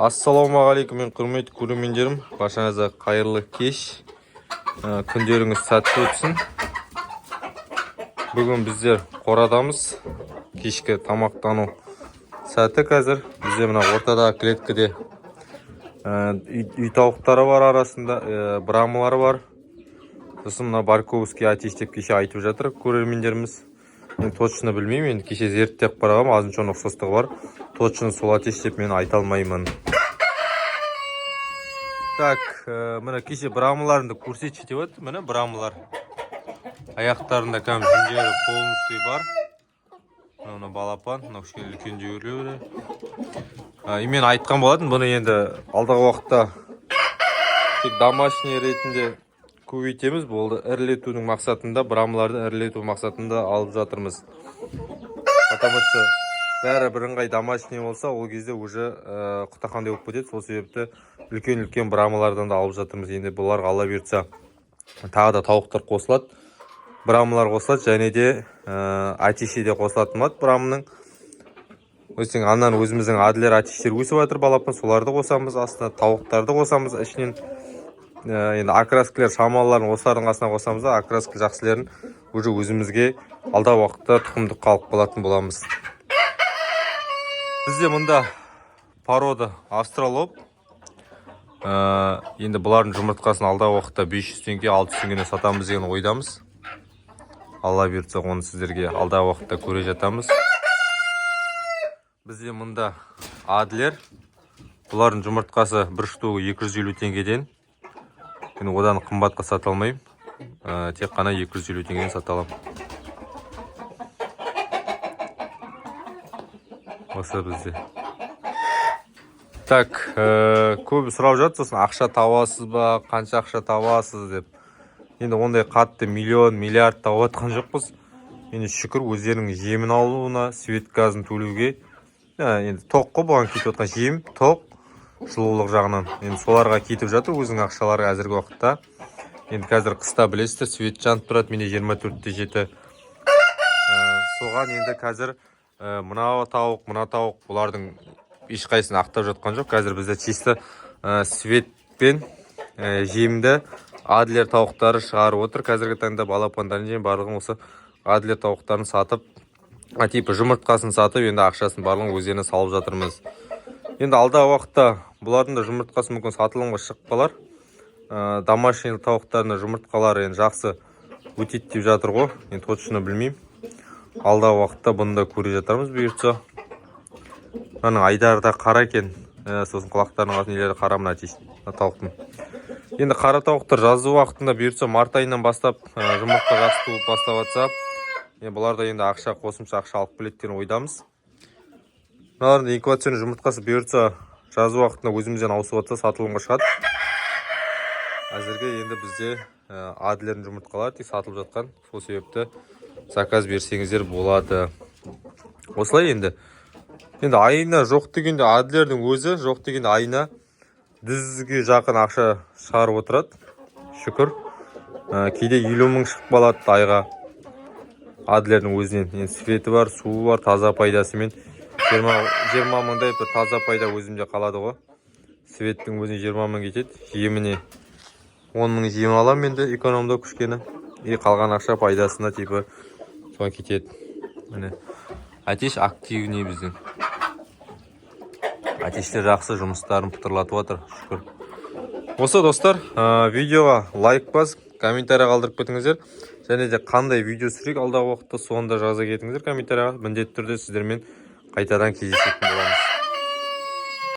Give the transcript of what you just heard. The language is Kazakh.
Ассалаумағалейкум, мен құрметті көрермендерім. Баршаңызға қайырлы кеш. Күндеріңіз сәтті өтсін. Бүгін біздер қорадамыз. Кешкі тамақтану сәті қазір. Бізде мына ортада клеткіде үй тауықтары бар, арасында брамалары бар. Сосын мына Барковский атеш деп кеше айтып жатыр көрермендеріміз. Мен точно білмеймін, енді кеше зерттеп қарағам, азын-шоң ұқсастығы бар. Точно сол атеш деп мен айта алмаймын. Так, мына кеше брамаларында көрсетші деп өтті. Міне брамалар. Аяқтарында кәм жүндері полностью бар. Мына балапан, мына кішкене үлкен жүгірлеу. Мен айтқан болатын, бұны енді алдағы уақытта тек домашний ретінде көбейтеміз. Болды, ірілетудің мақсатында, брамаларды ірілету мақсатында алып жатырмыз. Потому что бәрі бірыңғай домашний болса, ол кезде уже құтақандай болып кетеді. Сол себепті үлкен-үлкен брамалардан да алып жатырмыз. Енді бұлар ала берсе, тағы да тауықтар қосылады. Брамалар қосылады, және де атеші де қосылатын болады брамының. Өстен аннан өзіміздің адлер атештер өсіп жатыр балапан, соларды қосамыз, астына тауықтарды қосамыз, ішінен енді окраскілер, шамаларын осылардың астына қосамыз да, окраскіл жақсылерін уже өзімізге алда уақытта тұқымдық қалып қалатын боламыз. Бізде мұнда порода австралоп. Енді бұлардың жұмыртқасын алда уақытта 500 теңге, 600 теңгені сатамыз деген ойдамыз. Алла берсе, оны сіздерге алда уақытта көре жатамыз. Бізде мұнда адлер. Бұлардың жұмыртқасы бір штуғы 250 теңгеден. Мен одан қымбатқа сата алмаймын. Тек қана 250 теңгеден сата аламын. Осы бізде. Так, көбі сұрап жатыр, сосын ақша табасыз ба, қанша ақша табасыз деп. Енді ондай қатты миллион, миллиард тауып атқан жоқпыз. Енді шүкір өздерінің жемін алуына, свет газын төлеуге. Енді тоқ қой бұған кетіп отқан жем, тоқ, жылулық жағынан. Енді соларға кетіп жатыр өзінің ақшалары әзіргі уақытта. Енді қазір қыста білесіздер, свет жанып тұрады, менде 24-те жеті. Соған енді қазір мына тауық, бұлардың ешқайсысын ақтап жатқан жоқ. Қазір бізде чисті светпен жемді адлер тауықтары шығарып отыр. Қазіргі таңда балапандарын жем барлығын осы адлер тауықтарын сатып, типі жұмыртқасын сатып, енді ақшасын барлығын өздеріне салып жатырмыз. Енді алда уақытта бұлардың да жұмыртқасы мүмкін сатылымға шығып қалар. Домашний тауықтарының жұмыртқалары енді жақсы өтеді деп жатыр ғой. Енді точно білмеймін. Алда уақытта бұны да көре жатармыз бұйыртса. Мынаның айдары да қара екен. Сосын құлақтарының атын қара мына тауықтың. Енді қара тауықтар жазғы уақытында бұйыртса март айынан бастап жұмыртқа жақсы туып бастап жатса, бұларда енді ақша, қосымша ақша алып келетін ойдамыз. Мыналардың инкубационный жұмыртқасы бұйыртса жазғы уақытында өзімізден ауысып жатса сатылымға шығады. Әзірге енді бізде адлердің жұмыртқалары тек сатылып жатқан. Сол себепті заказ берсеңіздер болады. Осылай енді. Енді айына жоқ дегенде адлердің өзі жоқ дегенде айына дізге жақын ақша шығарып отырады. Шүкір. Кейде 50 мың шығып қалады айға. Адлердің өзінен. Енді светі бар, суы бар, таза пайдасымен 20 мыңдай таза пайда өзімде қалады ғой. Светтің өзіне 20 мың кетеді. Жеміне 10 мың жем алам енді экономда күшкені. Қалған ақша пайдасына типі соған кетеді. Міне. Атеш активный біздің. Атештер жақсы жұмыстарын пұтырлатып отыр, шүкір. Осы достар, видеоға лайк бас, комментария қалдырып кетіңіздер. Және де қандай видео сүрек алдағы уақытта соны да жаза кетіңіздер комментарияға. Міндетті түрде сіздермен қайтадан кездесетін боламыз.